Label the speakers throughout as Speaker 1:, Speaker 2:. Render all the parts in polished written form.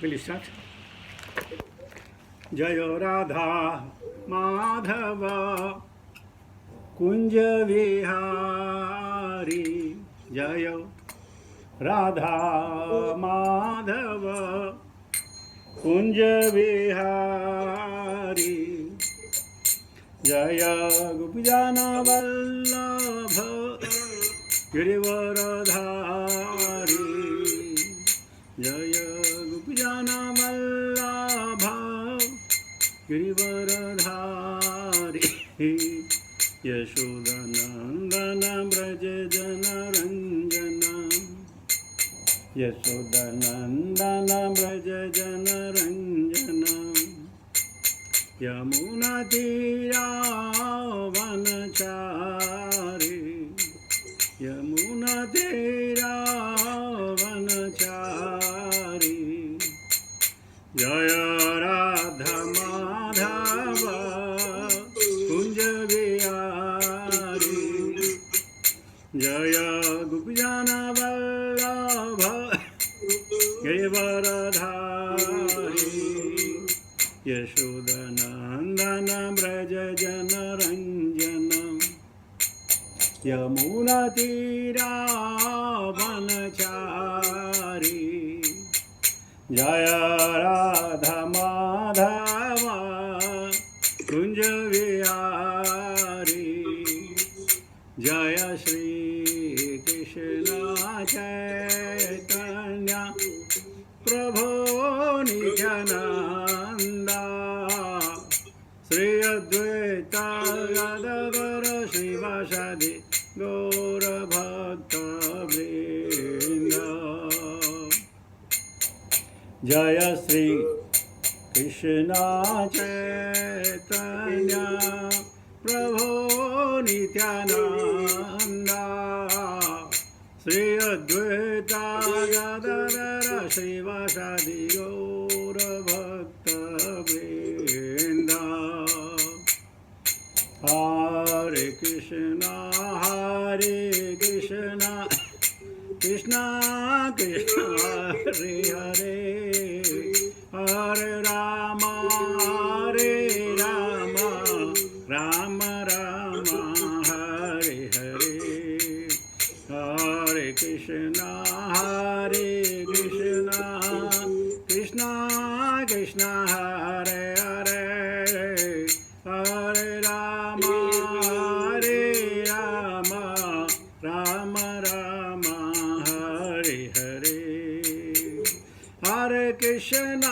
Speaker 1: Will you start? जय राधा माधव कुंज विहारी, जय राधा माधव कुंज विहारी, जय गोपीजन वल्लभ गिरिवरधारी, जय गोपीजन वल्लभ गिरिवरधारी, यशोदनंदन ब्रज जनरंजन, यशोदनंदन ब्रज जनरंजन, यमुना तीरा वनचारी, यमुना तीरा वनचारी, जय राधा माधव कुंज विहारी, जय गोपीजन वल्लभ गिरिवरधारी, यशोदनंदन ब्रज जनरंजन, यमुना तीरा वनचारी, जय राधा माधव कुंज विहारी, जय श्री कृष्ण चैतन्य प्रभो नित्यानंद, श्री अद्वैत गदाधर श्रीवासादि गौर भक्तवृंद, जय श्री कृष्ण चैतन्य प्रभो नित्यानंद, श्री अद्वैत गदाधर श्रीवासादि गौर भक्तवृंद, हरे कृष्ण कृष्ण कृष्ण हरे हरे, हरे राम राम राम हरे हरे, हरे कृष्ण कृष्ण कृष्ण हरे हरे, हरे राम राम राम हरे हरे, हरे कृष्ण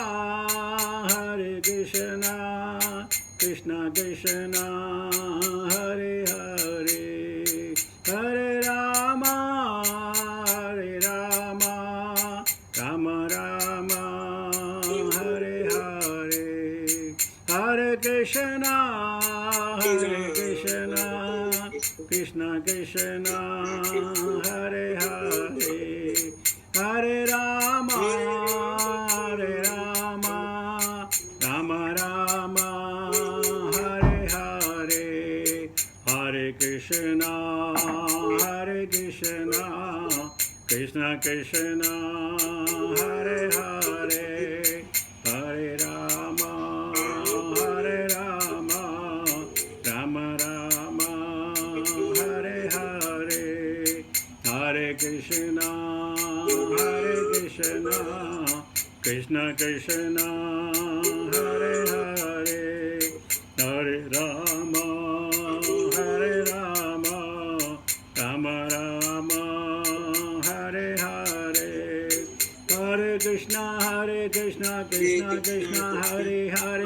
Speaker 1: कृष्ण कृष्ण हरे हरे, हरे राम राम राम हरे हरे, हरे कृष्ण कृष्ण कृष्ण हरे हरे, हरे राम राम राम हरे हरे, हरे कृष्ण कृष्ण कृष्ण हरे हरे, हरे राम राम हरे हरे, हरे कृष्ण कृष्ण कृष्ण हरे हरे, हरे राम राम हरे हरे, हरे कृष्ण कृष्ण कृष्ण हरे हरे,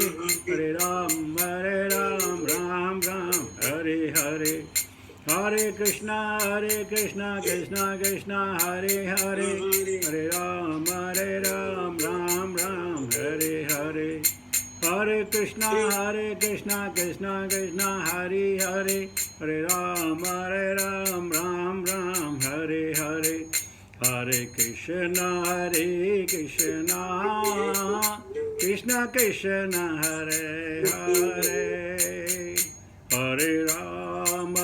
Speaker 1: हरे राम राम हरे हरे, हरे कृष्ण कृष्ण कृष्ण हरे हरे, हरे राम राम हरे हरे, हरे कृष्ण कृष्ण हरे हरे, हरे राम राम हरे हरे, हरे कृष्ण कृष्ण कृष्ण हरे हरे, हरे राम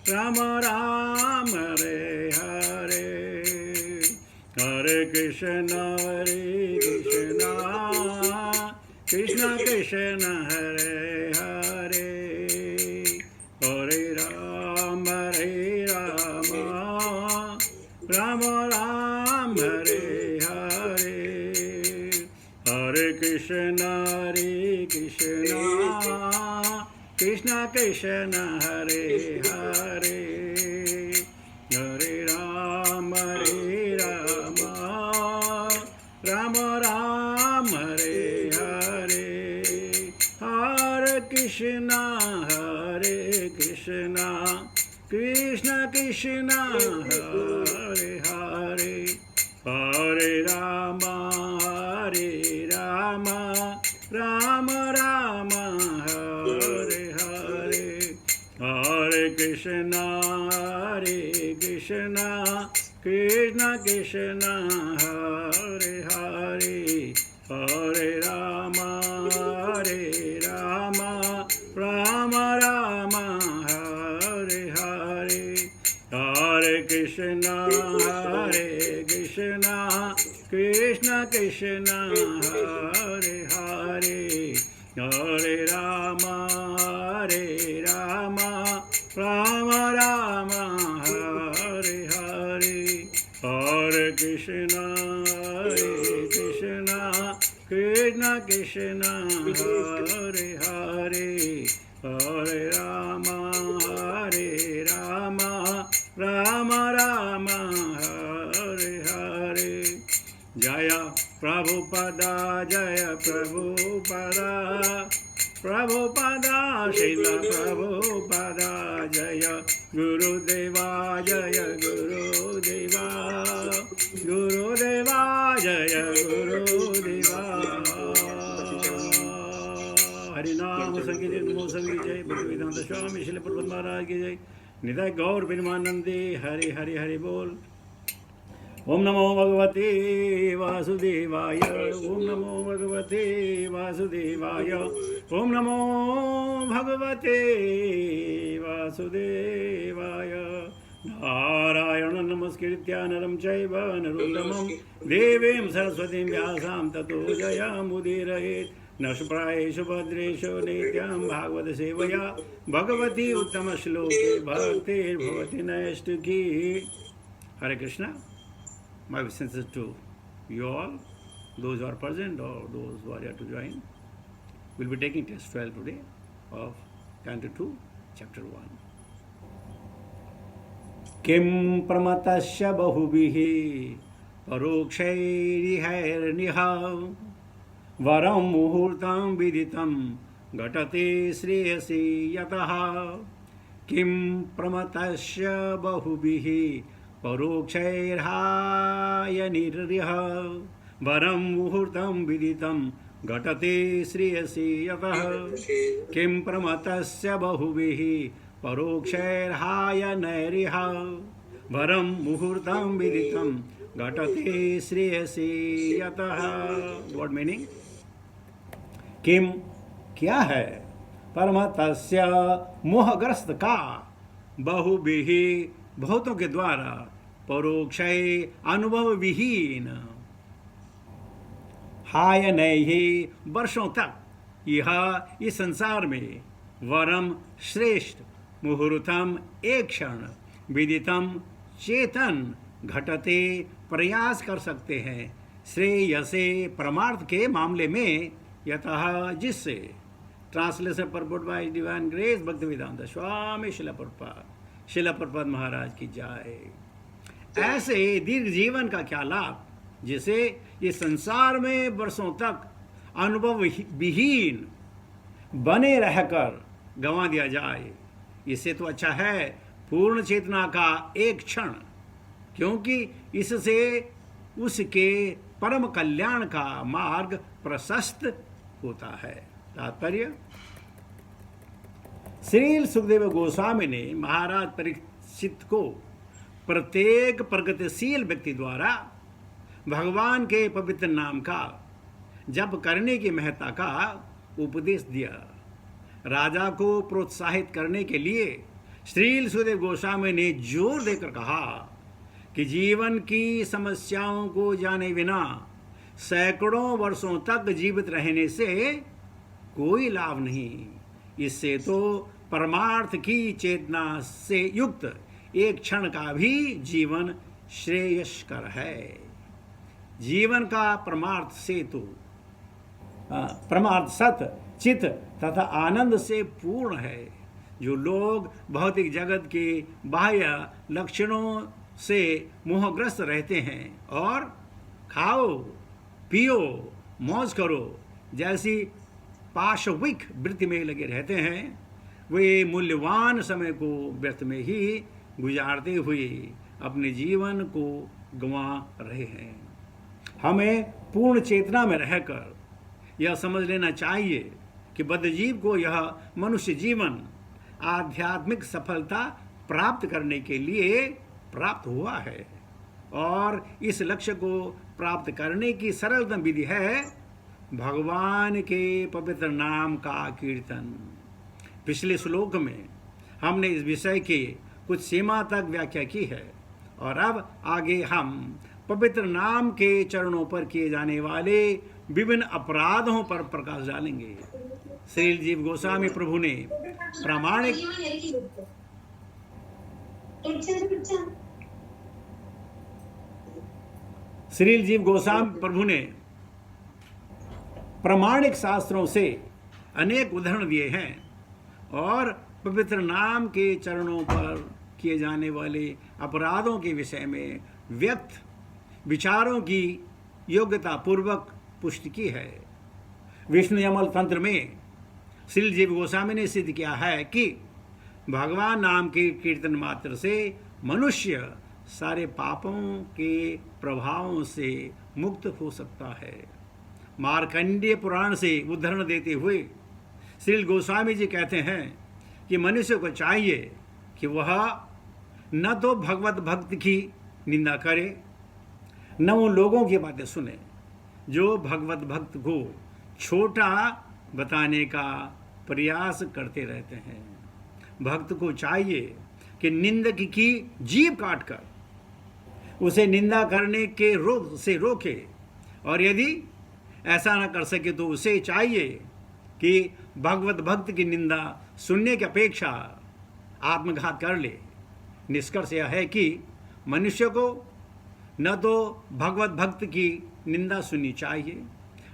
Speaker 1: राम राम हरे हरे, हरे कृष्ण कृष्ण कृष्ण हरे हरे, हरे राम राम राम हरे हरे, हरे कृष्ण कृष्ण कृष्ण हरे हरे, हरे राम राम राम हरे हरे, हरे कृष्ण कृष्ण कृष्ण हरे हरे, हरे राम राम राम हरे हरे, हरे कृष्ण कृष्ण कृष्ण हरे हरे, हरे राम राम राम हरे हरे, हरे कृष्ण कृष्ण कृष्ण हरे हरे, हरे राम राम हरे हरे, हरे कृष्ण कृष्ण कृष्ण हरे हरे, हरे राम राम हरे हरे। जय प्रभुपदा प्रभुपदा श्रील प्रभुपदा, जय गुरुदेवा गुरुदेवा जय गुरुदेवा। हरिनाम संकीर्तन नमो सभी जय, भक्तिवेदांत स्वामी श्रील प्रभुपाद महाराज की जय, निताय गौर प्रेमानंदे हरि हरि हरि बोल। ओम नमो भगवते वासुदेवाय, ओम नमो भगवते वासुदेवाय, ओम नमो भगवते वासुदेवाय। नारायण नमस्कृत्य नरं चैव नरोत्तमं देवीं सरस्वतीं व्यासां ततो जयमुदीरयेत्। नष्प्रायेषु भद्रेषु नित्यं भागवत सेवया भगवती उत्तम श्लोके भक्तिर्भवति नैष्ठिकी। हरे Krishna. My wishes to you all, those who are present or those who are here to join. We'll be taking test 12 today of Canto 2, Chapter 1. किं प्रमतस्य बहुभिः परोक्षैरिहैर्निह, वरं मुहूर्तं विदितं घटते श्रेयसी यतः। किं प्रमतस्य बहुभिः परोक्षैर्हायनिर्यः, वरं मुहूर्तं विदितं घटते श्रेयसी यतः। किं प्रमतस्य बहुभिः परोक्षैर्हायनैरिह, वरं मुहूर्तं विदितं घटते श्रेयसी यतः। What meaning? किम क्या है, परमतस्य मोहग्रस्त का, बहुभिः बहुतों के द्वारा, परोक्षै अनुभव विहीन, हायनैः वर्षों तक, यह इस संसार में, वरम श्रेष्ठ, मुहूर्तम एक क्षण, विदितम चेतन, घटते प्रयास कर सकते हैं, श्रेयसे परमार्थ के मामले में, यतः जिससे। Translation purport by divine grace Bhaktivedanta Swami Srila Prabhupada महाराज की जय। ऐसे दीर्घ जीवन का क्या लाभ, जिसे इस संसार में वर्षों तक अनुभव विहीन बने रहकर गंवा दिया जाए। इससे तो अच्छा है पूर्ण चेतना का एक क्षण, क्योंकि इससे उसके परम कल्याण का मार्ग प्रशस्त होता है। तात्पर्य, श्री सुखदेव गोस्वामी ने महाराज परीक्षित को प्रत्येक प्रगतिशील व्यक्ति द्वारा भगवान के पवित्र नाम का जप करने की महत्ता का उपदेश दिया। राजा को प्रोत्साहित करने के लिए श्री सुखदेव गोस्वामी ने जोर देकर कहा कि जीवन की समस्याओं को जाने बिना सैकड़ों वर्षों तक जीवित रहने से कोई लाभ नहीं। इससे तो परमार्थ की चेतना से युक्त एक क्षण का भी जीवन श्रेयस्कर है। जीवन का परमार्थ से तो परमार्थ सत चित तथा आनंद से पूर्ण है। जो लोग भौतिक जगत के बाह्य लक्षणों से मोहग्रस्त रहते हैं और खाओ पियो मौज करो जैसी पाशविक वृत्ति में लगे रहते हैं, वे मूल्यवान समय को व्यर्थ में ही गुजारते हुए अपने जीवन को गंवा रहे हैं। हमें पूर्ण चेतना में रहकर यह समझ लेना चाहिए कि बद्धजीव को यह मनुष्य जीवन आध्यात्मिक सफलता प्राप्त करने के लिए प्राप्त हुआ है और इस लक्ष्य को प्राप्त करने की सरलतम विधि है भगवान के पवित्र नाम का कीर्तन। पिछले श्लोक में हमने इस विषय की कुछ सीमा तक व्याख्या की है और अब आगे हम पवित्र नाम के चरणों पर किए जाने वाले विभिन्न अपराधों पर प्रकाश डालेंगे। श्रील जीव गोस्वामी प्रभु ने प्रामाणिक श्रील जीव गोस्वामी प्रभु ने प्रामाणिक शास्त्रों से अनेक उदाहरण दिए हैं और पवित्र नाम के चरणों पर किए जाने वाले अपराधों के विषय में व्यक्त विचारों की योग्यता पूर्वक पुष्टि की है। विष्णु यमल तंत्र में श्रील जीव गोस्वामी ने सिद्ध किया है कि भगवान नाम के कीर्तन मात्र से मनुष्य सारे पापों के प्रभावों से मुक्त हो सकता है। मार्कंडेय पुराण से उदाहरण देते हुए श्रील गोस्वामी जी कहते हैं कि मनुष्य को चाहिए कि वह न तो भगवत भक्त की निंदा करे न उन लोगों की बातें सुने जो भगवत भक्त को छोटा बताने का प्रयास करते रहते हैं। भक्त को चाहिए कि निंदक की जीभ काटकर उसे निंदा करने के से रोके और यदि ऐसा न कर सके तो उसे चाहिए कि भगवत भक्त की निंदा सुनने की अपेक्षा आत्मघात कर ले। निष्कर्ष यह है कि मनुष्य को न तो भगवत भक्त की निंदा सुननी चाहिए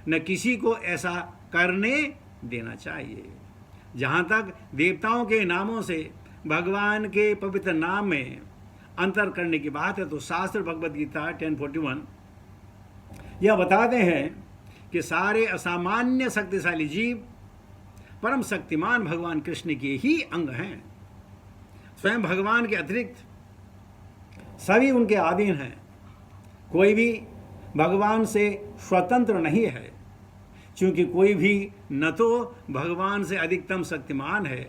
Speaker 1: न किसी को ऐसा करने देना चाहिए। जहाँ तक देवताओं के नामों से भगवान के पवित्र नाम में अंतर करने की बात है तो शास्त्र भगवद गीता 10:41 यह बताते हैं कि सारे असामान्य शक्तिशाली जीव परम शक्तिमान भगवान कृष्ण के ही अंग हैं। स्वयं भगवान के अतिरिक्त सभी उनके अधीन हैं। कोई भी भगवान से स्वतंत्र नहीं है, क्योंकि कोई भी न तो भगवान से अधिकतम शक्तिमान है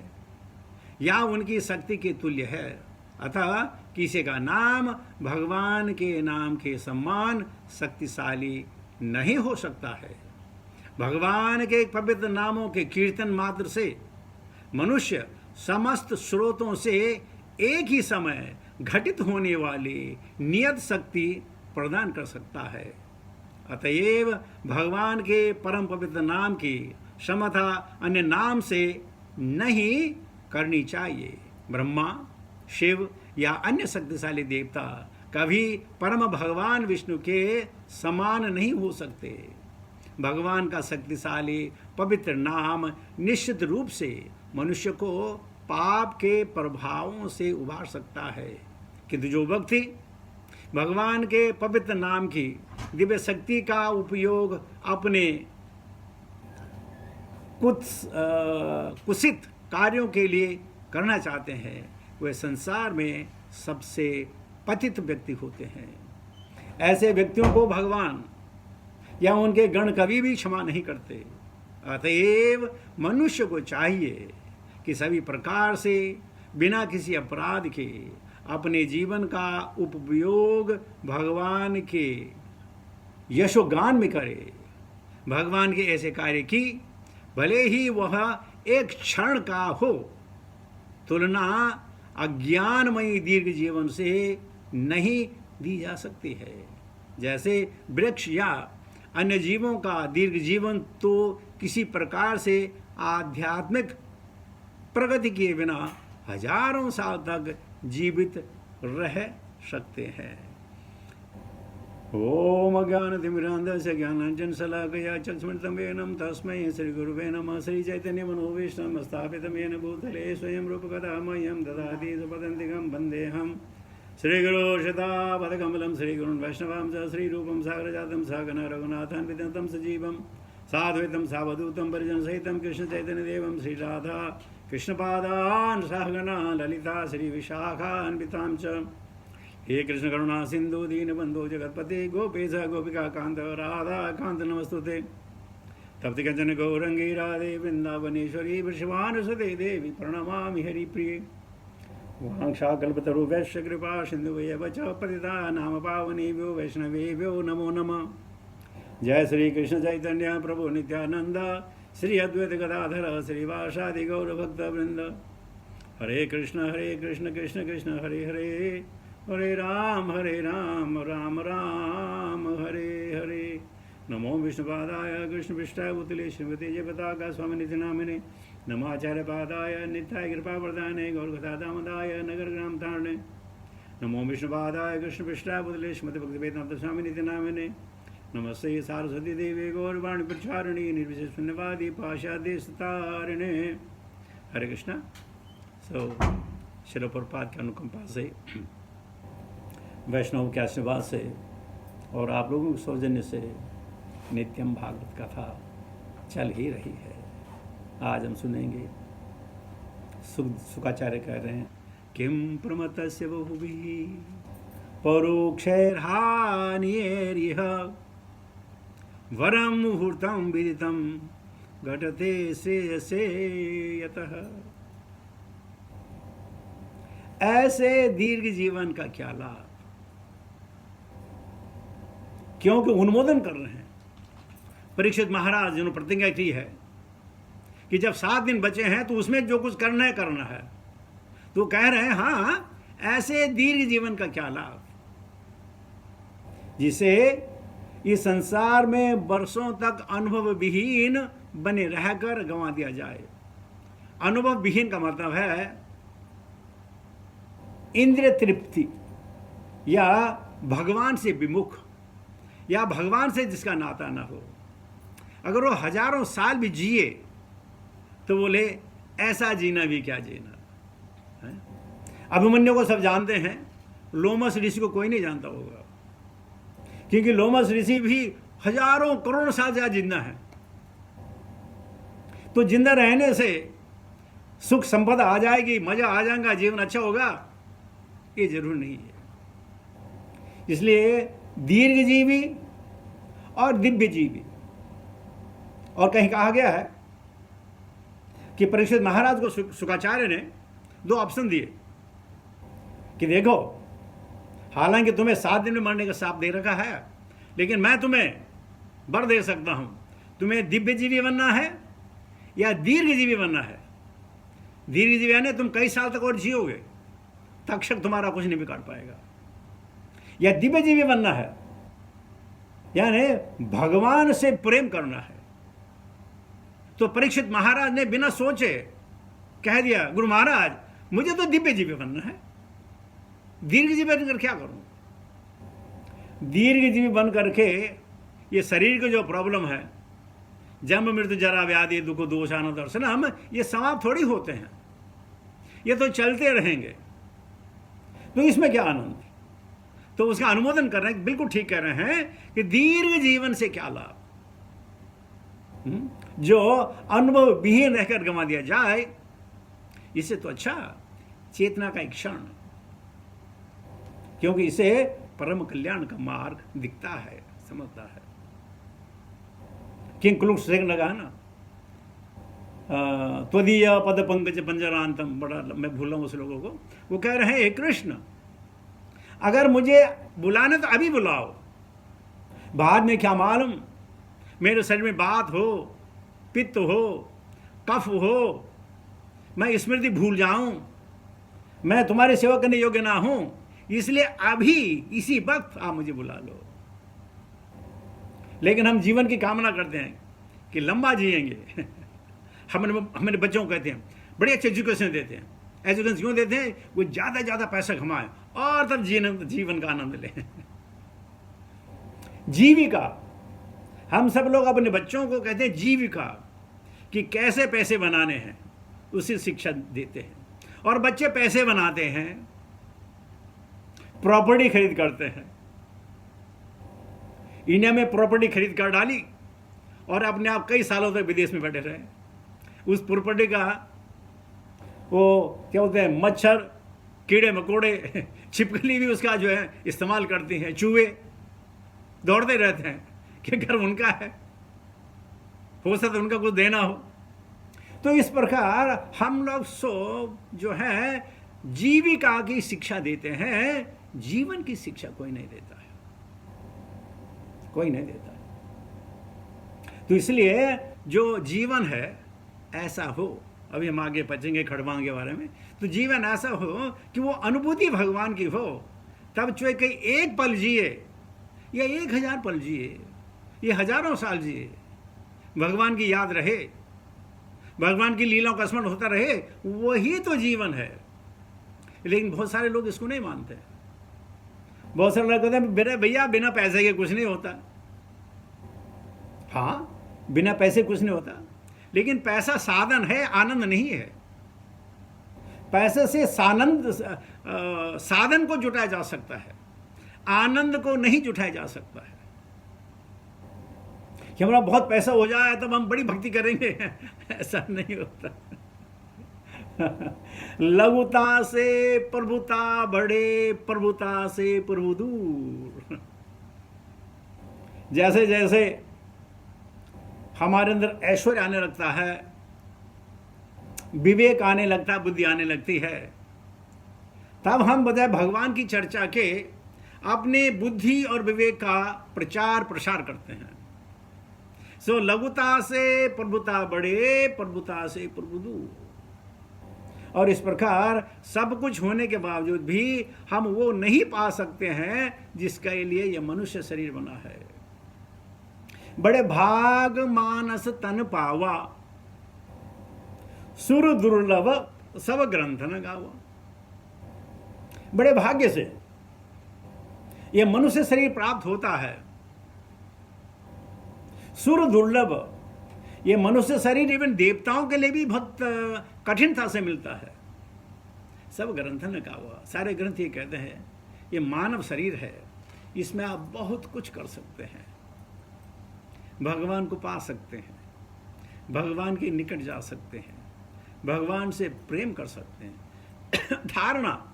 Speaker 1: या उनकी शक्ति के तुल्य है। अतः किसी का नाम भगवान के नाम के समान शक्तिशाली नहीं हो सकता है। भगवान के पवित्र नामों के कीर्तन मात्र से मनुष्य समस्त स्रोतों से एक ही समय घटित होने वाली नियत शक्ति प्रदान कर सकता है। अतएव भगवान के परम पवित्र नाम की समता अन्य नाम से नहीं करनी चाहिए। ब्रह्मा शिव या अन्य शक्तिशाली देवता कभी परम भगवान विष्णु के समान नहीं हो सकते। भगवान का शक्तिशाली पवित्र नाम निश्चित रूप से मनुष्य को पाप के प्रभावों से उबार सकता है, किंतु जो व्यक्ति भगवान के पवित्र नाम की दिव्य शक्ति का उपयोग अपने कुत्सित कार्यों के लिए करना चाहते हैं वे संसार में सबसे पतित व्यक्ति होते हैं। ऐसे व्यक्तियों को भगवान या उनके गण कभी भी क्षमा नहीं करते। अतएव मनुष्य को चाहिए कि सभी प्रकार से बिना किसी अपराध के अपने जीवन का उपयोग भगवान के यशोगान में करे। भगवान के ऐसे कार्य की भले ही वह एक क्षण का हो, तुलना अज्ञानमयी दीर्घ जीवन से नहीं दी जा सकती है। जैसे वृक्ष या अन्य जीवों का दीर्घ जीवन तो किसी प्रकार से आध्यात्मिक प्रगति किए बिना हजारों साल तक जीवित रह सकते हैं। ओम अज्ञानतिमिरान्धस्य ज्ञानाञ्जनशलाकया चक्षुरुन्मिलितं तस्मै श्रीगुरुवे नमः। श्रीचैतन्यमनोभीष्टं स्थापितं येन भूतले स्वयं रूपकदा मह्यं ददाति स्वपदान्तिकं वन्देऽहं श्रीगुरो शतापथकमलं श्रीगुरुन् वैष्णवां च श्रीरूपं सागरजातं सहगणा रघुनाथान्वितं तं सजीवं साद्वैतं सावधूतं परिजनसहितं कृष्णचैतन्यदेवं श्रीराधा कृष्णपादान् सहगणा ललिता श्रीविशाखान्वितां च। हे कृष्ण करुणा सिंधु दीनबंधु जगतपते गोपेश गोपिका कांत राधा कांत नमस्तुते। तप्त कंचन गौरंगी राधे वृंदावनेश्वरी वृषभानुसुते देवी प्रणमामि हरिप्रिये। वाञ्छाकल्पतरु वैश्य कृपा सिन्धुभ्यः च पतिता नाम पावनेभ्यो वैष्णवेभ्यो नमो नमः। जय श्री कृष्ण चैतन्य प्रभु नित्यानंद श्री अद्वैत गदाधर श्रीवासादि गौर भक्त वृंद। हरे कृष्ण कृष्ण कृष्ण हरे हरे हरे राम राम राम हरे हरे। नमो विष्णुपादाय कृष्णपृष्ठाय भूतले श्रीमते जयपताका स्वामिनिधि नामिने। नमाचार्य पादाय नित्याय कृपा प्रदाने गौरकथा दामोदाय नगर ग्राम तारणे। नमो विष्णुपादाय कृष्णपृष्ठाय भूतले श्रीमते भक्तिवेदांत स्वामिनिधि नामिने। नमस्ते सारस्वती देवी गौरवाणी प्रचारिणी निर्विशेष शून्यवादी पाशादेशतारिणे। हरे कृष्णा। सो श्रील प्रभुपाद की अनुकंपा से, वैष्णव के आशीर्वाद से और आप लोगों के सौजन्य से नित्यम भागवत कथा चल ही रही है। आज हम सुनेंगे, शुकाचार्य कह रहे हैं, किम प्रमतस्य बहुभिः परोक्षैर्हानियैरिह वरं मुहूर्तं विदितं घटते श्रेयसे यतः। ऐसे दीर्घ जीवन का क्या लाभ, क्योंकि उन्मोदन कर रहे हैं परीक्षित महाराज, जिन्होंने प्रतिज्ञा की है कि जब 7 दिन बचे हैं तो उसमें जो कुछ करना है तो कह रहे हैं हाँ, ऐसे दीर्घ जीवन का क्या लाभ जिसे इस संसार में वर्षों तक अनुभव विहीन बने रहकर गंवा दिया जाए। अनुभव विहीन का मतलब है इंद्रिय तृप्ति या भगवान से विमुख या भगवान से जिसका नाता ना हो। अगर वो हजारों साल भी जिए तो बोले ऐसा जीना भी क्या जीना है। अभिमन्यु को सब जानते हैं, लोमस ऋषि को कोई नहीं जानता होगा, क्योंकि लोमस ऋषि भी हजारों करोड़ों साल ज्यादा जिंदा है। तो जिंदा रहने से सुख संपदा आ जाएगी, मजा आ जाएगा, जीवन अच्छा होगा, ये जरूर नहीं है। इसलिए दीर्घजीवी और दिव्य जीवी, और कहीं कहा गया है कि परीक्षित महाराज को शुकाचार्य ने 2 ऑप्शन दिए कि देखो, हालांकि तुम्हें 7 दिन में मरने का शाप दे रखा है, लेकिन मैं तुम्हें वर दे सकता हूं, तुम्हें दिव्य जीवी बनना है या दीर्घ जीवी बनना है। दीर्घ जीवी यानी तुम कई साल तक और जियोगे, तक्षक तुम्हारा कुछ नहीं बिगाड़ पाएगा। या दिव्य जीवी बनना है यानी भगवान से प्रेम करना है। तो परीक्षित महाराज ने बिना सोचे कह दिया, गुरु महाराज मुझे तो दिव्य जीवी बनना है, दीर्घ जीवी बनकर क्या करूं। दीर्घ जीवी बन करके ये शरीर की जो प्रॉब्लम है, जन्म मृत्यु जरा व्याधि दुख दोष आनंद दर्शन, हम ये समाप्त थोड़ी होते हैं, ये तो चलते रहेंगे, तो इसमें क्या आनंद। तो उसका अनुमोदन कर रहे हैं, बिल्कुल ठीक कह रहे हैं कि दीर्घ जीवन से क्या लाभ, जो अनुभव विहीन रहकर गंवा दिया जाए, इससे तो अच्छा चेतना का एक क्षण, क्योंकि इसे परम कल्याण का मार्ग दिखता है, समझता है। किंग क्लूट से लगा ना, त्वदीय पद पंकज पंजरांतम, बड़ा मैं भूल रहा हूं उस लोगों को। वो कह रहे हैं, हे कृष्ण, अगर मुझे बुलाने तो अभी बुलाओ, बाद में क्या मालूम मेरे शरीर में बात हो, पित्त हो, कफ हो, मैं स्मृति भूल जाऊं, मैं तुम्हारी सेवा करने योग्य ना हूं, इसलिए अभी इसी वक्त आप मुझे बुला लो। लेकिन हम जीवन की कामना करते हैं कि लंबा जिएंगे। हमारे बच्चों को कहते हैं बड़ी अच्छी एजुकेशन देते हैं। एजुकेशन क्यों देते हैं? वो ज़्यादा पैसा कमाए और तब जीवन का आनंद लें। जीविका, हम सब लोग अपने बच्चों को कहते हैं जीविका, कि कैसे पैसे बनाने हैं, उसी शिक्षा देते हैं। और बच्चे पैसे बनाते हैं, प्रॉपर्टी खरीद करते हैं। इंडिया में प्रॉपर्टी खरीद कर डाली और अपने आप कई सालों तक विदेश में बैठे रहे। उस प्रॉपर्टी का वो क्या बोलते हैं, मच्छर, कीड़े मकोड़े, छिपकली भी उसका जो है इस्तेमाल करती हैं, चूहे दौड़ते रहते हैं कि घर उनका है, हो सकता उनका कुछ देना हो। तो इस प्रकार हम लोग सब जो है जीविका की शिक्षा देते हैं, जीवन की शिक्षा कोई नहीं देता है, कोई नहीं देता है। तो इसलिए जो जीवन है ऐसा हो, अभी हम आगे पढ़ेंगे खड़वांग के बारे में, तो जीवन ऐसा हो कि वो अनुभूति भगवान की हो। तब चाहे कहीं एक पल जिए या 1000 पल जिए, ये हजारों साल जिए, भगवान की याद रहे, भगवान की लीलाओं का स्मरण होता रहे, वही तो जीवन है। लेकिन बहुत सारे लोग इसको नहीं मानते। बहुत सारे लोग कहते हैं मेरे भैया बिना पैसे के कुछ नहीं होता। हाँ, बिना पैसे कुछ नहीं होता, लेकिन पैसा साधन है, आनंद नहीं है। पैसे से साधन को जुटाया जा सकता है, आनंद को नहीं जुटाया जा सकता है। कि हमारा बहुत पैसा हो जाए तब हम बड़ी भक्ति करेंगे, ऐसा नहीं होता। लघुता से प्रभुता बढ़े, प्रभुता से प्रभु दूर। जैसे जैसे हमारे अंदर ऐश्वर्य आने लगता है, विवेक आने लगता है, बुद्धि आने लगती है, तब हम बजाय भगवान की चर्चा के अपने बुद्धि और विवेक का प्रचार प्रसार करते हैं। सो लघुता से प्रभुता बढ़े, प्रभुता से प्रभु दूर। और इस प्रकार सब कुछ होने के बावजूद भी हम वो नहीं पा सकते हैं जिसके लिए यह मनुष्य शरीर बना है। बड़े भाग मानस तन पावा, सुर दुर्लभ सब ग्रंथ न गावा। बड़े भाग्य से यह मनुष्य शरीर प्राप्त होता है। सुर दुर्लभ, यह मनुष्य शरीर इवन देवताओं के लिए भी बहुत कठिनता से मिलता है। सब ग्रंथ न गावा, सारे ग्रंथ ये कहते हैं ये मानव शरीर है, इसमें आप बहुत कुछ कर सकते हैं, भगवान को पा सकते हैं, भगवान के निकट जा सकते हैं, भगवान से प्रेम कर सकते हैं। धारणा,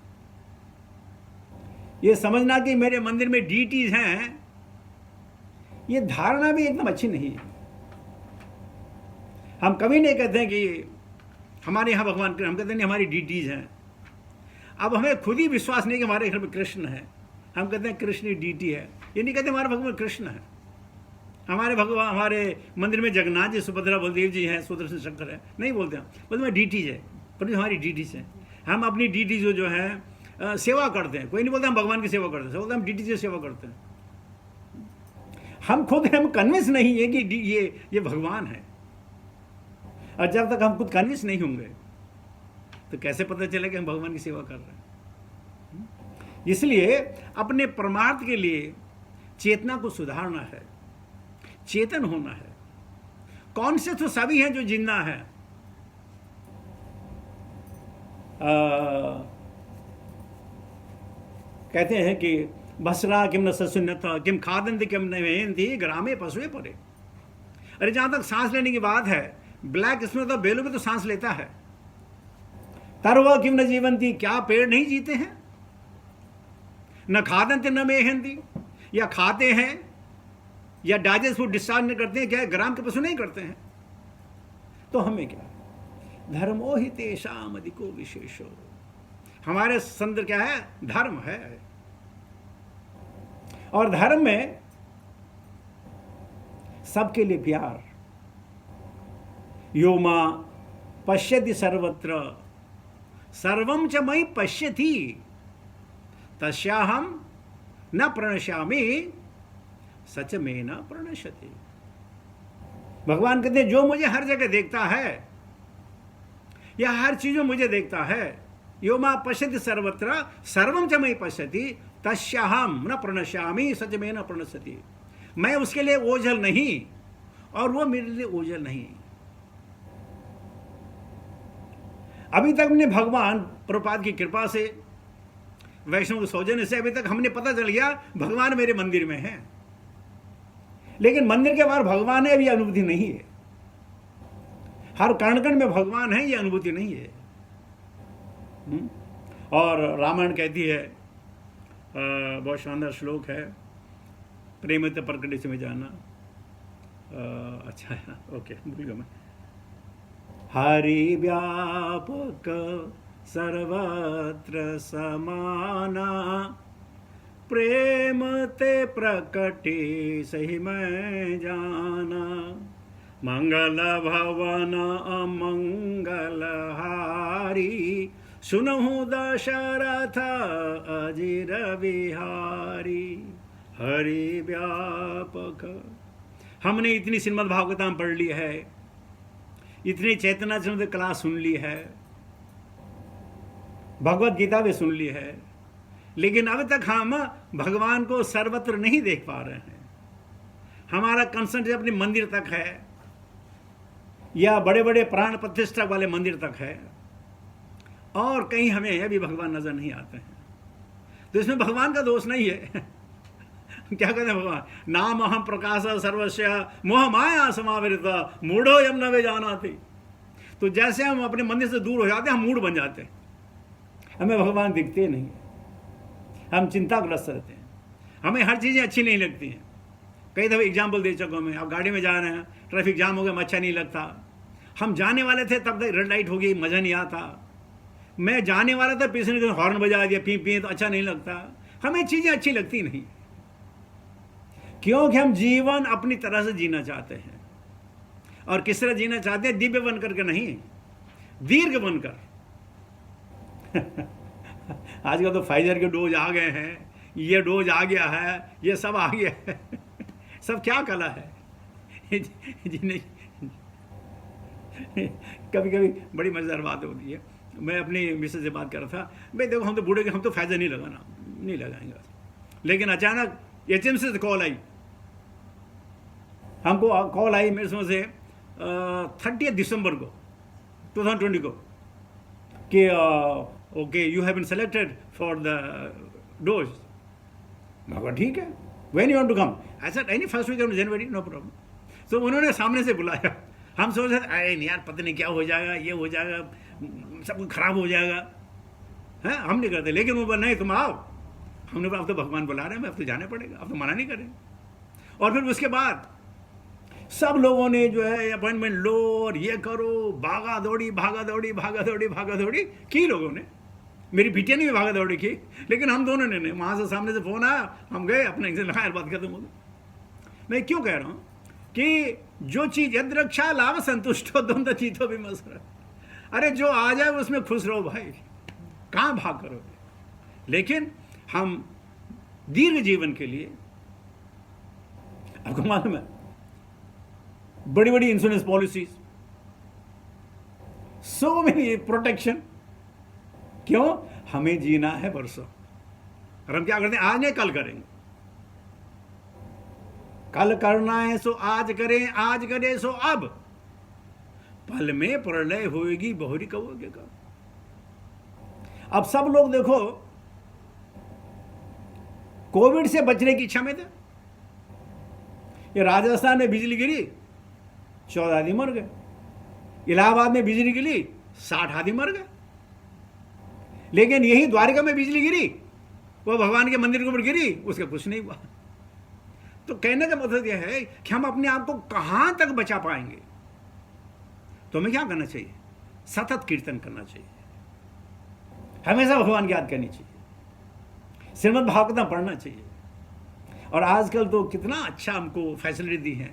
Speaker 1: ये समझना कि मेरे मंदिर में डीटीज हैं, ये धारणा भी एकदम अच्छी नहीं है। हम कभी नहीं कहते हैं कि हमारे यहाँ भगवान, हम कहते हैं हमारी डीटीज हैं। अब हमें खुद ही विश्वास नहीं कि हमारे घर में कृष्ण है, हम कहते हैं कृष्ण डीटी है। ये नहीं कहते हमारे भगवान कृष्ण है। हमारे भगवान, हमारे मंदिर में जगन्नाथ जी, सुभद्रा, बलदेव जी हैं, सुदर्शन शंकर है, नहीं बोलते हम, बोलते हैं डीटीज है, पर हमारी डीटीज है। हम अपनी डीटीज जो है सेवा करते हैं, कोई नहीं बोलते हम भगवान की सेवा करते हैं, बोलते हम डीटीज की सेवा करते हैं। हम खुद हम कन्विंस नहीं है कि ये भगवान है। और जब तक हम खुद कन्विंस नहीं होंगे तो कैसे पता चलेगा कि हम भगवान की सेवा कर रहे हैं। इसलिए अपने परमार्थ के लिए चेतना को सुधारना है, चेतन होना है। कौन से तो सभी हैं जो जिंदा है। कहते हैं कि भसरा किम न ससुन्नता किम खादंती किम न वेहंती ग्रामे पशुए परे। अरे जहां तक सांस लेने की बात है, ब्लैक स्मिथ तो बेलों में तो सांस लेता है। तरवा किम न जीवंती, क्या पेड़ नहीं जीते हैं? न खादंती न मेहंती, या खाते हैं या डाइजेस्ट फूड डिस्चार्ज नहीं करते हैं, क्या ग्राम के पशु नहीं करते हैं? तो हमें क्या, धर्मो ही तेषाम अधिको विशेषो। हमारे संदर्भ क्या है? धर्म है। और धर्म में सबके लिए प्यार। यो मां पश्यति सर्वत्र सर्वम च मयि पश्यति तस्याहम न प्रणश्यामि सच में न प्रणश्यति। भगवान कहते हैं जो मुझे हर जगह देखता है या हर चीज में मुझे देखता है, यो मा पश्यति सर्वत्र सर्वम च मयि पश्यति तस्याहम न प्रणश्यामि सच में न प्रणश्यति। मैं उसके लिए ओझल नहीं और वो मेरे लिए ओझल नहीं। अभी तक हमने भगवान प्रभुपाद की कृपा से, वैष्णव सौजन्य से अभी तक हमने पता चल गया भगवान मेरे मंदिर में है, लेकिन मंदिर के बाहर भगवान है ये अनुभूति नहीं है। हर कण कण में भगवान है ये अनुभूति नहीं है। और रामायण कहती है, बहुत शानदार श्लोक है, प्रेमित प्रकट में जाना, अच्छा ओके भूल गया मैं। हरि व्यापक सर्वत्र समाना, प्रेम ते प्रकटे सही मैं जाना। मंगल भवन अमंगल हारी, सुनहु दशरथ अजिर बिहारी। हरि व्यापक, हमने इतनी श्रीमद् भागवतम पढ़ ली है, इतनी चैतन्य क्लास सुन ली है, भगवत गीता भी सुन ली है, लेकिन अब तक हम भगवान को सर्वत्र नहीं देख पा रहे हैं। हमारा कंसंट्रेशन अपने मंदिर तक है या बड़े बड़े प्राण प्रतिष्ठा वाले मंदिर तक है, और कहीं हमें अभी भगवान नजर नहीं आते हैं। तो इसमें भगवान का दोष नहीं है। क्या कहते हैं भगवान, नाम अहम प्रकाश सर्वस्व मोह माया समावृत मूढ़ो यम न वे जानाति। तो जैसे हम अपने मंदिर से दूर हो जाते हैं, हम मूढ़ बन जाते हैं, हमें भगवान दिखते नहीं है, हम चिंताग्रस्त रहते हैं, हमें हर चीज़ें अच्छी नहीं लगती हैं। कई दफ़े एग्जाम्पल दे चुका मैं, आप गाड़ी में जा रहे हैं, ट्रैफिक जाम हो गया, अच्छा नहीं लगता। हम जाने वाले थे तब तक रेड लाइट हो गई, मज़ा नहीं आता। मैं जाने वाला था, पीछे ने हॉर्न बजा दिया, पी पी, तो अच्छा नहीं लगता। हमें चीज़ें अच्छी लगती नहीं, क्योंकि हम जीवन अपनी तरह से जीना चाहते हैं। और किस तरह जीना चाहते हैं? दिव्य बन करके नहीं, दीर्घ बनकर। आजकल तो फाइजर के डोज आ गए हैं, ये डोज आ गया है, ये सब आ गया है। सब क्या कला है जिन्हें कभी कभी बड़ी मजेदार बात होती है। मैं अपनी मिसेज से बात कर रहा था, भाई देखो हम तो बूढ़े के, हम तो फाइजर नहीं लगाएंगे। लेकिन अचानक एचएमसी से कॉल आई, हमको कॉल आई मेरे समझ से 30 दिसंबर को 2020 को कि okay you have been selected for the dose. मैं कहा ठीक है, when you want to come? I said any first week of January, no problem. तो उन्होंने सामने से बुलाया। हम सोच रहे थे अरे यार पता नहीं क्या हो जाएगा, ये हो जाएगा, सब कुछ खराब हो जाएगा, है हम नहीं करते। लेकिन वो बोला नहीं तुम आओ। हमने बोला अब तो भगवान बुला रहे हैं, अब तो जाने पड़ेगा, अब तो मना नहीं करेंगे। और फिर उसके बाद सब लोगों ने जो है अपॉइंटमेंट लो और ये करो, भागा दौड़ी की लोगों ने। मेरी बिटिया ने भी भागा दौड़ी की, लेकिन हम दोनों ने नहीं। वहाँ से सामने से फोन आया, हम गए, अपना एग्जाम लगाया, बात खत्म हो गई। मैं क्यों कह रहा हूँ कि जो चीज़ यद रक्षा लाभ संतुष्ट हो द्वंद्व चीतों भी मसरा। अरे जो आ जाए उसमें खुश रहो भाई, कहाँ भाग करोगे। लेकिन हम दीर्घ जीवन के लिए, आपको मालूम है बड़ी बड़ी insurance policies, so many protection, क्यों? हमें जीना है वर्षों। और हम क्या करते हैं? आज नहीं कल करेंगे, कल करना है सो आज करें, आज करें सो अब, पल में प्रलय होएगी बहुरी कहोगे का। अब सब लोग देखो कोविड से बचने की इच्छा में थे। ये राजस्थान में बिजली गिरी, 14 आदमी मर गए। इलाहाबाद में बिजली गिरी, 60 आदमी मर गए। लेकिन यही द्वारिका में बिजली गिरी, वो भगवान के मंदिर के ऊपर गिरी, उसका कुछ नहीं हुआ। तो कहने का मतलब यह है कि हम अपने आप को कहां तक बचा पाएंगे। तो हमें क्या करना चाहिए? सतत कीर्तन करना चाहिए, हमेशा भगवान की याद करनी चाहिए, श्रीमद् भागवतम पढ़ना चाहिए। और आजकल तो कितना अच्छा हमको फैसिलिटी दी है,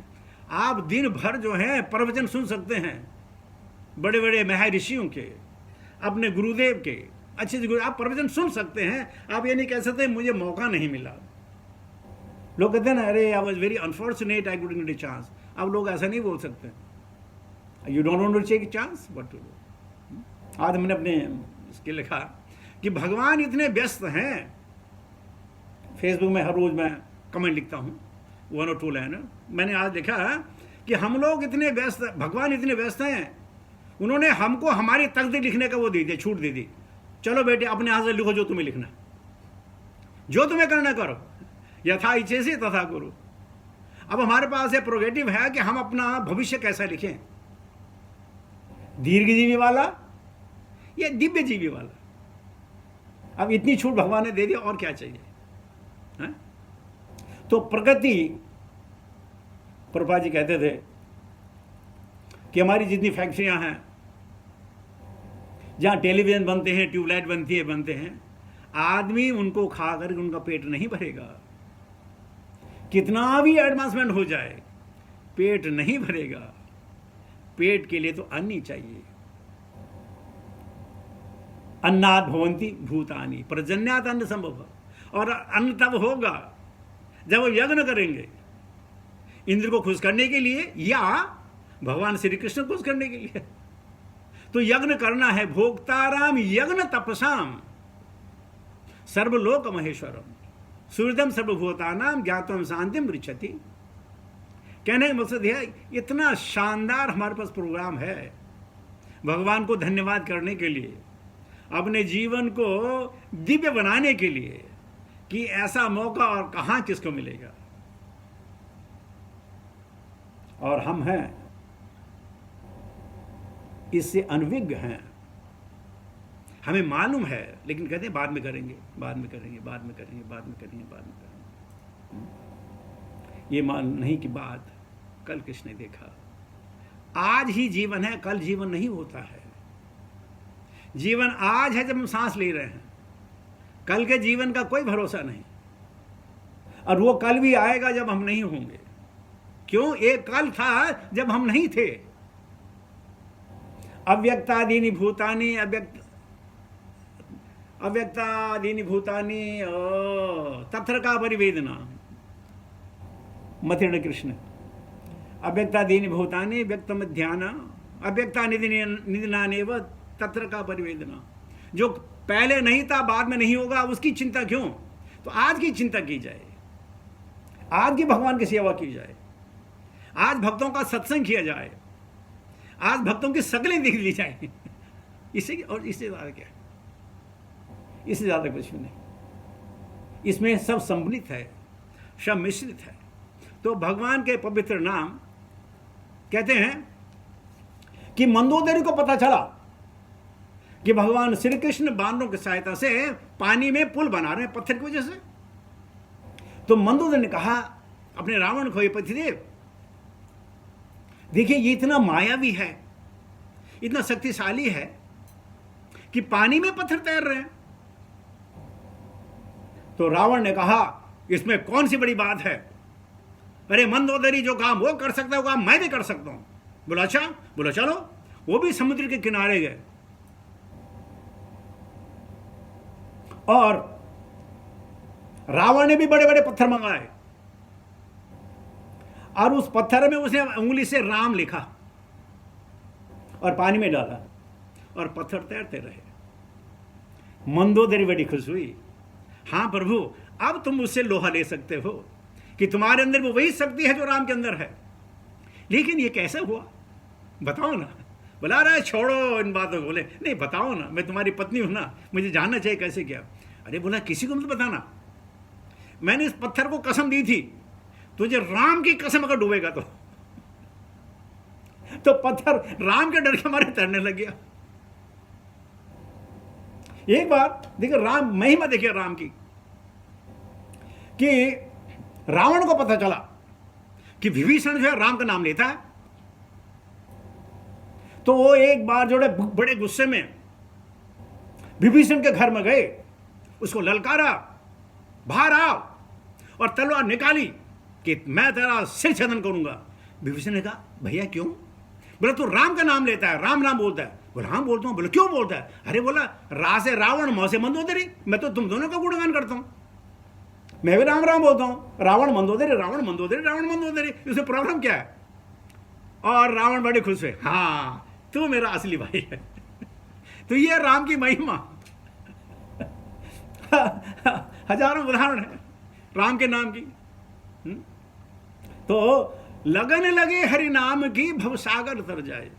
Speaker 1: आप दिन भर जो है प्रवचन सुन सकते हैं, बड़े बड़े महर्षियों के, अपने गुरुदेव के, अच्छे से आप प्रवचन सुन सकते हैं, आप ये नहीं कह सकते मुझे मौका नहीं मिला। लोग कहते हैं ना, अरे I was very unfortunate I couldn't get a chance. अब लोग ऐसा नहीं बोल सकते, you don't want to take a chance, what to do. आज मैंने अपने इसके लिखा कि भगवान इतने व्यस्त हैं। फेसबुक में हर रोज मैं कमेंट लिखता हूँ 1 और 2 लाइन। मैंने आज लिखा कि हम लोग इतने व्यस्त, भगवान इतने व्यस्त हैं, उन्होंने हमको हमारी तकदीर लिखने का वो दे दिया, छूट दे दी। चलो बेटे अपने हाथ से लिखो जो तुम्हें लिखना, जो तुम्हें करना करो, यथा इच्छेसे तथा करो। अब हमारे पास ये प्रोगेटिव है कि हम अपना भविष्य कैसा लिखें, दीर्घजीवी वाला या दिव्य जीवी वाला। अब इतनी छूट भगवान ने दे दी, और क्या चाहिए है? तो प्रगति, प्रभुपाद जी कहते थे कि हमारी जितनी फैक्ट्रियां हैं, जहां टेलीविजन बनते हैं, ट्यूबलाइट बनते हैं, आदमी उनको खाकर उनका पेट नहीं भरेगा। कितना भी एडवांसमेंट हो जाए, पेट नहीं भरेगा। पेट के लिए तो अन्न ही चाहिए। अन्नात् भवन्ति भूतानि पर्जन्यात् अन्न संभव। और अन्न तब होगा जब वो यज्ञ करेंगे, इंद्र को खुश करने के लिए या भगवान श्री कृष्ण को खुश करने के लिए। तो यज्ञ करना है। भोक्ताराम यज्ञ तपसाम सर्वलोक महेश्वरम सूर्यदम सर्वभूतानाम ज्ञातम शांतिम पृच्छति। कहने का मकसद है, इतना शानदार हमारे पास प्रोग्राम है भगवान को धन्यवाद करने के लिए, अपने जीवन को दिव्य बनाने के लिए, कि ऐसा मौका और कहां किसको मिलेगा। और हम हैं इससे अनभिज्ञ हैं। हमें मालूम है, लेकिन कहते हैं बाद में करेंगे, बाद में करेंगे, बाद में करेंगे, बाद में करेंगे, बाद में करेंगे। ये मान नहीं कि बात कल किसने देखा। आज ही जीवन है, कल जीवन नहीं होता है। जीवन आज है जब हम सांस ले रहे हैं, कल के जीवन का कोई भरोसा नहीं। और वो कल भी आएगा जब हम नहीं होंगे। क्यों? एक कल था जब हम नहीं थे। अव्यक्तादीनि भूतानि, अव्यक्तादीनि भूतानि तत्र का परिवेदना। मतिर्ण कृष्ण। अव्यक्तादीनि भूतानि व्यक्तम ध्यान अव्यक्ता निधनानेव तत्र का परिवेदना। जो पहले नहीं था, बाद में नहीं होगा, उसकी चिंता क्यों? तो आज की चिंता की जाए, आज की भगवान की सेवा की जाए, आज भक्तों का सत्संग किया जाए, आज भक्तों की शक्लें देख ली जाए। इससे और इससे ज्यादा क्या? इससे ज्यादा कुछ भी नहीं। इसमें सब सम्मिलित है, सब मिश्रित है। तो भगवान के पवित्र नाम कहते हैं कि मंदोदरी को पता चला कि भगवान श्री कृष्ण बानरों की सहायता से पानी में पुल बना रहे हैं पत्थर की वजह से। तो मंदोदरी ने कहा अपने रावण को, ये पतिदेव देखिए, ये इतना मायावी है, इतना शक्तिशाली है कि पानी में पत्थर तैर रहे हैं। तो रावण ने कहा इसमें कौन सी बड़ी बात है? अरे मंदोदरी जो काम वो कर सकता है, वो काम मैं भी कर सकता हूं। बोला अच्छा, बोला चलो। वो भी समुद्र के किनारे गए और रावण ने भी बड़े बड़े पत्थर मंगाए और उस पत्थर में उसने उंगली से राम लिखा और पानी में डाला और पत्थर तैरते रहे। मंदोदरी बड़ी खुश हुई। हाँ प्रभु, अब तुम मुझसे लोहा ले सकते हो कि तुम्हारे अंदर वो वही शक्ति है जो राम के अंदर है। लेकिन ये कैसे हुआ बताओ ना। बुला रहा है, छोड़ो इन बातों को। बोले नहीं बताओ ना, मैं तुम्हारी पत्नी हूं ना, मुझे जानना चाहिए कैसे किया। अरे बोला किसी को मत बताना, मैंने इस पत्थर को कसम दी थी, तुझे राम की कसम अगर डूबेगा तो पत्थर राम के डर के मारे तैरने लग गया। एक बार देखिए राम, महिमा देखिए राम की, कि रावण को पता चला कि विभीषण जो है राम का नाम लेता है। तो वो एक बार जो है बड़े गुस्से में विभीषण के घर में गए, उसको ललकारा, बाहर आओ, और तलवार निकाली कि मैं तेरा सिर छेदन करूंगा। विभीषण ने कहा भैया क्यों? बोले तू राम का नाम लेता है, राम राम बोलता है। बोला हाँ बोलता हूँ। बोले क्यों बोलता है? अरे बोला रा से रावण, म से मंदोदरी, मैं तो तुम दोनों का गुणगान करता हूँ, मैं भी राम राम बोलता हूँ। रावण मंदोदरी, रावण मंदोदरी, रावण मंदोदरी, उसमें प्रॉब्लम क्या है? और रावण बड़े खुश हुए, हाँ तू मेरा असली भाई है। तो ये राम की महिमा। हजारों उदाहरण है राम के नाम की। तो लगन लगे हरि नाम की, भवसागर तर जाए।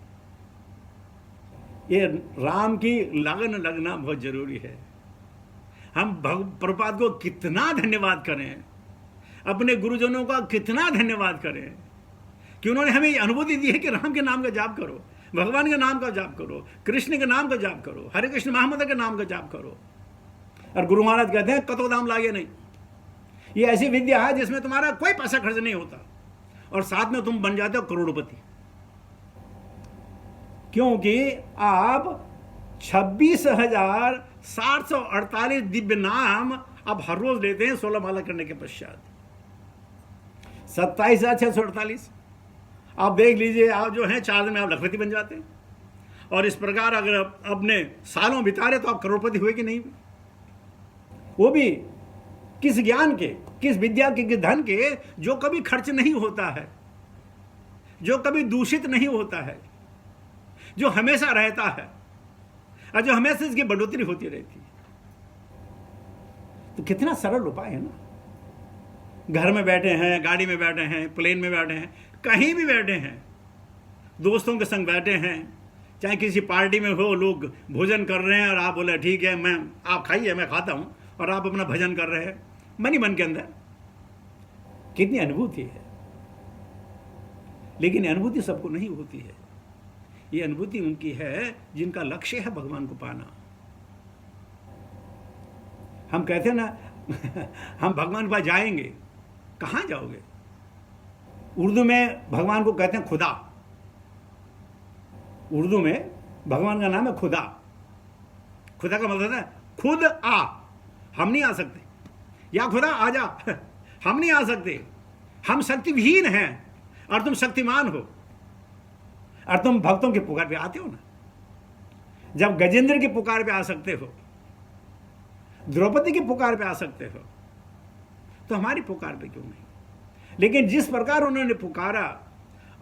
Speaker 1: ये राम की लगन लगना बहुत जरूरी है। हम प्रभुपाद को कितना धन्यवाद करें, अपने गुरुजनों का कितना धन्यवाद करें कि उन्होंने हमें ये अनुभूति दी है कि राम के नाम का जाप करो, भगवान के नाम का जाप करो, कृष्ण के नाम का जाप करो, हरे कृष्ण महामंत्र के नाम का जाप करो। और गुरु महाराज कहते हैं कतो दाम लागे नहीं। ये ऐसी विद्या है जिसमें तुम्हारा कोई पैसा खर्च नहीं होता और साथ में तुम बन जाते हो करोड़पति, क्योंकि आप 26,748 दिव्य नाम आप हर रोज लेते हैं 16 माला करने के पश्चात। 27,648 आप देख लीजिए, आप जो हैं 4 दिन में आप लखपति बन जाते हैं। और इस प्रकार अगर अपने सालों बिता रहे तो आप करोड़पति हुए कि नहीं? वो भी किस ज्ञान के, किस विद्या के, किस धन के, जो कभी खर्च नहीं होता है, जो कभी दूषित नहीं होता है, जो हमेशा रहता है और जो हमेशा इसकी बढ़ोतरी होती रहती है। तो कितना सरल उपाय है ना। घर में बैठे हैं, गाड़ी में बैठे हैं, प्लेन में बैठे हैं, कहीं भी बैठे हैं, दोस्तों के संग बैठे हैं, चाहे किसी पार्टी में हो, लोग भोजन कर रहे हैं और आप बोले ठीक है मैं, आप खाइए मैं खाता हूं, और आप अपना भजन कर रहे हैं मन ही मन के अंदर। कितनी अनुभूति है। लेकिन अनुभूति सबको नहीं होती है। ये अनुभूति उनकी है जिनका लक्ष्य है भगवान को पाना। हम कहते हैं ना हम भगवान के पास जाएंगे, कहां जाओगे? उर्दू में भगवान को कहते हैं खुदा। उर्दू में भगवान का नाम है खुदा। खुदा का मतलब है खुद आ, हम नहीं आ सकते, या खुदा आ जा, हम नहीं आ सकते, हम शक्तिहीन हैं और तुम शक्तिमान हो। और तुम भक्तों की पुकार पे आते हो ना। जब गजेंद्र की पुकार पे आ सकते हो, द्रौपदी की पुकार पे आ सकते हो, तो हमारी पुकार पे क्यों नहीं? लेकिन जिस प्रकार उन्होंने पुकारा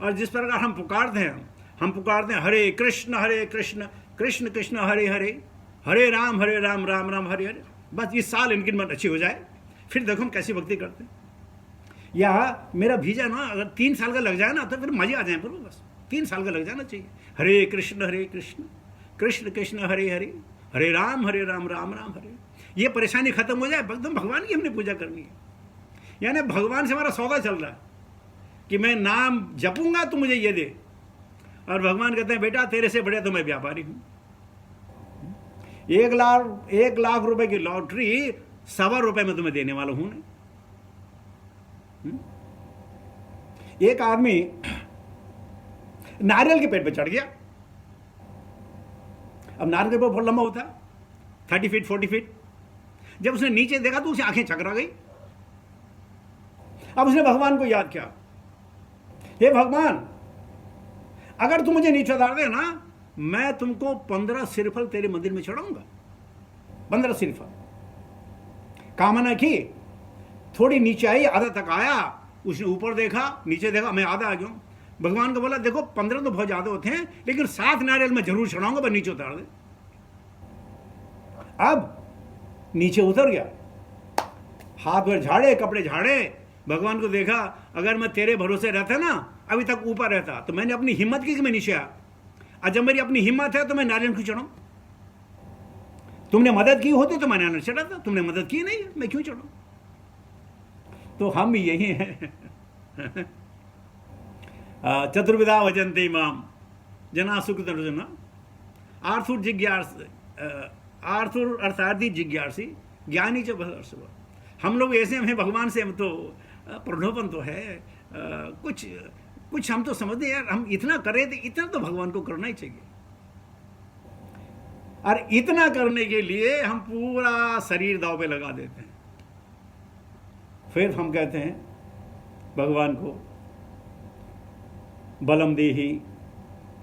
Speaker 1: और जिस प्रकार हम पुकारते हैं, हरे कृष्ण कृष्ण कृष्ण हरे हरे, हरे राम राम राम हरे हरे। बस इस साल इनकी मन अच्छी हो जाए, फिर देखो हम कैसी भक्ति करते हैं। या मेरा भीजा ना अगर 3 साल का लग जाए ना तो फिर मजे आ जाए। पर बस 3 साल का लग जाना चाहिए। हरे कृष्ण कृष्ण कृष्ण हरे हरे, हरे राम राम राम हरे। ये परेशानी खत्म हो जाए, एकदम भगवान की हमने पूजा करनी है। यानी भगवान से हमारा सौदा चल रहा है कि मैं नाम जपूंगा तो मुझे ये दे, और भगवान कहते हैं बेटा तेरे से बढ़िया तो मैं व्यापारी हूं। 1 लाख रुपए की लॉटरी 1.25 रुपए में तुम्हें देने वाला हूं। एक आदमी नारियल के पेड़ पे चढ़ गया। अब नारियल के पेड़ बहुत लंबा होता है, 30 फीट 40 फीट। जब उसने नीचे देखा तो उसे आंखें चकरा गई। अब उसने भगवान को याद किया, हे भगवान अगर तुम मुझे नीचे उतार दे ना, मैं तुमको 15 श्रीफल तेरे मंदिर में चढ़ाऊंगा। 15 श्रीफल कामना की। थोड़ी नीचे आई, आधा तक आया, उसने ऊपर देखा, नीचे देखा, मैं आधा आ गया। भगवान को बोला देखो 15 तो बहुत ज्यादा होते हैं, लेकिन 7 नारियल मैं जरूर चढ़ाऊंगा, बस नीचे उतार दे। अब नीचे उतर गया, हाथ पर झाड़े, कपड़े झाड़े, भगवान को देखा, अगर मैं तेरे भरोसे रहता ना अभी तक ऊपर रहता, तो मैंने अपनी हिम्मत की कि मैं नीचे आया। और जब मेरी अपनी हिम्मत है तो मैं नारियल क्यों चढ़ाऊं? तुमने मदद की होती तो मैं नारियल चढ़ाता, तुमने मदद की नहीं, मैं क्यों चढ़ाऊं? तो हम भी यही हैं। चतुर्विधा भजन्ते माम जना सुकृतर्जुना। आर्थुर अर्थार्थी जिज्ञासी ज्ञानी च बसव। हम लोग ऐसे हैं, भगवान से हम तो प्रलोभन तो है, कुछ हम तो समझते यार, हम इतना करें तो इतना तो भगवान को करना ही चाहिए। और इतना करने के लिए हम पूरा शरीर दांव पे लगा देते हैं। फिर हम कहते हैं भगवान को बलम देहि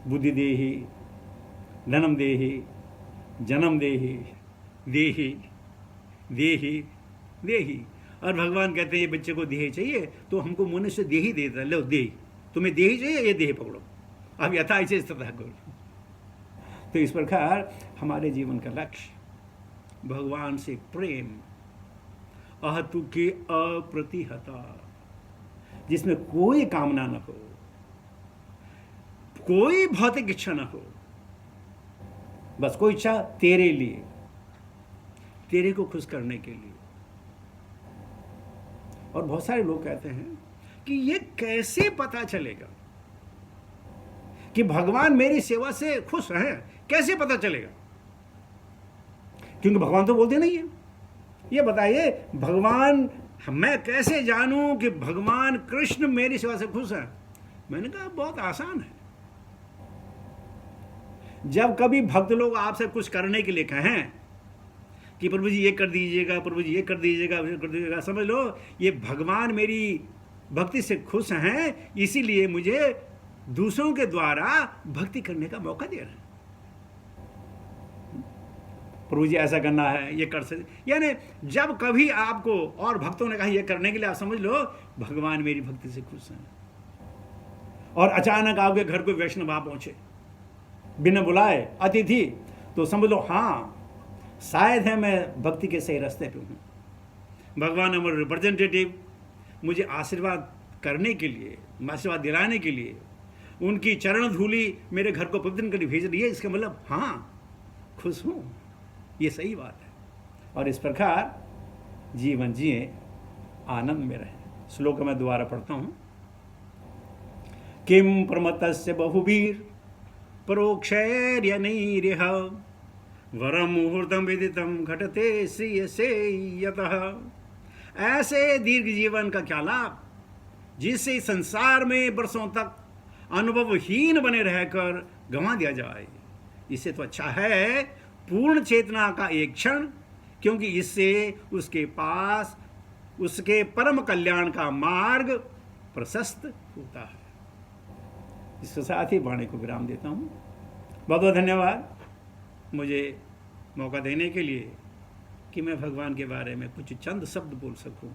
Speaker 1: बुद्धि देहि, धनम देहि, जन्म देहि, देहि देहि देहि। और भगवान कहते हैं ये बच्चे को देह चाहिए तो हमको मनुष्य देही दे देता, लो देह, तुम्हें देही चाहिए, ये देह पकड़ो, अब यथा ऐसे तथा करो। तो इस प्रकार हमारे जीवन का लक्ष्य भगवान से प्रेम, अहतु के अप्रतिहता, जिसमें कोई कामना न हो, कोई भौतिक इच्छा न हो, बस कोई इच्छा तेरे लिए, तेरे को खुश करने के लिए। और बहुत सारे लोग कहते हैं कि ये कैसे पता चलेगा कि भगवान मेरी सेवा से खुश है, कैसे पता चलेगा? क्योंकि भगवान तो बोलते नहीं है। ये बताइए, भगवान, मैं कैसे जानूं कि भगवान कृष्ण मेरी सेवा से खुश है? मैंने कहा बहुत आसान है। जब कभी भक्त लोग आपसे कुछ करने के लिए कहें कि प्रभु जी ये कर दीजिएगा, प्रभु जी ये कर दीजिएगा, ये कर दीजिएगा, समझ लो ये भगवान मेरी भक्ति से खुश हैं, इसीलिए मुझे दूसरों के द्वारा भक्ति करने का मौका दे रहे हैं। प्रभु जी ऐसा करना है, ये कर सकते, यानी जब कभी आपको और भक्तों ने कहा ये करने के लिए, आप समझ लो भगवान मेरी भक्ति से खुश हैं। और अचानक आपके घर कोई वैष्णव आ पहुंचे बिना बुलाए, अतिथि, तो समझ लो हाँ शायद है मैं भक्ति के सही रास्ते पे हूँ। भगवान हमारे रिप्रेजेंटेटिव मुझे आशीर्वाद करने के लिए, आशीर्वाद दिलाने के लिए उनकी चरण धूली मेरे घर को पवित्र करके भेज रही है, इसका मतलब हाँ खुश हूँ, ये सही बात है। और इस प्रकार जीवन जिए, आनंद में रहें। श्लोक मैं दोबारा पढ़ता हूँ। किम प्रमतस्य बहुवीर परोक्षैर्यनैरिह वरम मुहूर्तम विदितम घटते श्रेयसे यतः। ऐसे दीर्घ जीवन का क्या लाभ जिससे संसार में वर्षों तक अनुभवहीन बने रहकर गंवा दिया जाए। इससे तो अच्छा है पूर्ण चेतना का एक क्षण, क्योंकि इससे उसके पास उसके परम कल्याण का मार्ग प्रशस्त होता है। इसके साथ ही वाणी को विराम देता हूँ। बहुत बहुत धन्यवाद मुझे मौका देने के लिए कि मैं भगवान के बारे में कुछ चंद शब्द बोल सकूं,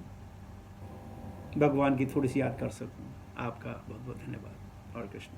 Speaker 1: भगवान की थोड़ी सी याद कर सकूं। आपका बहुत बहुत धन्यवाद। और कृष्ण।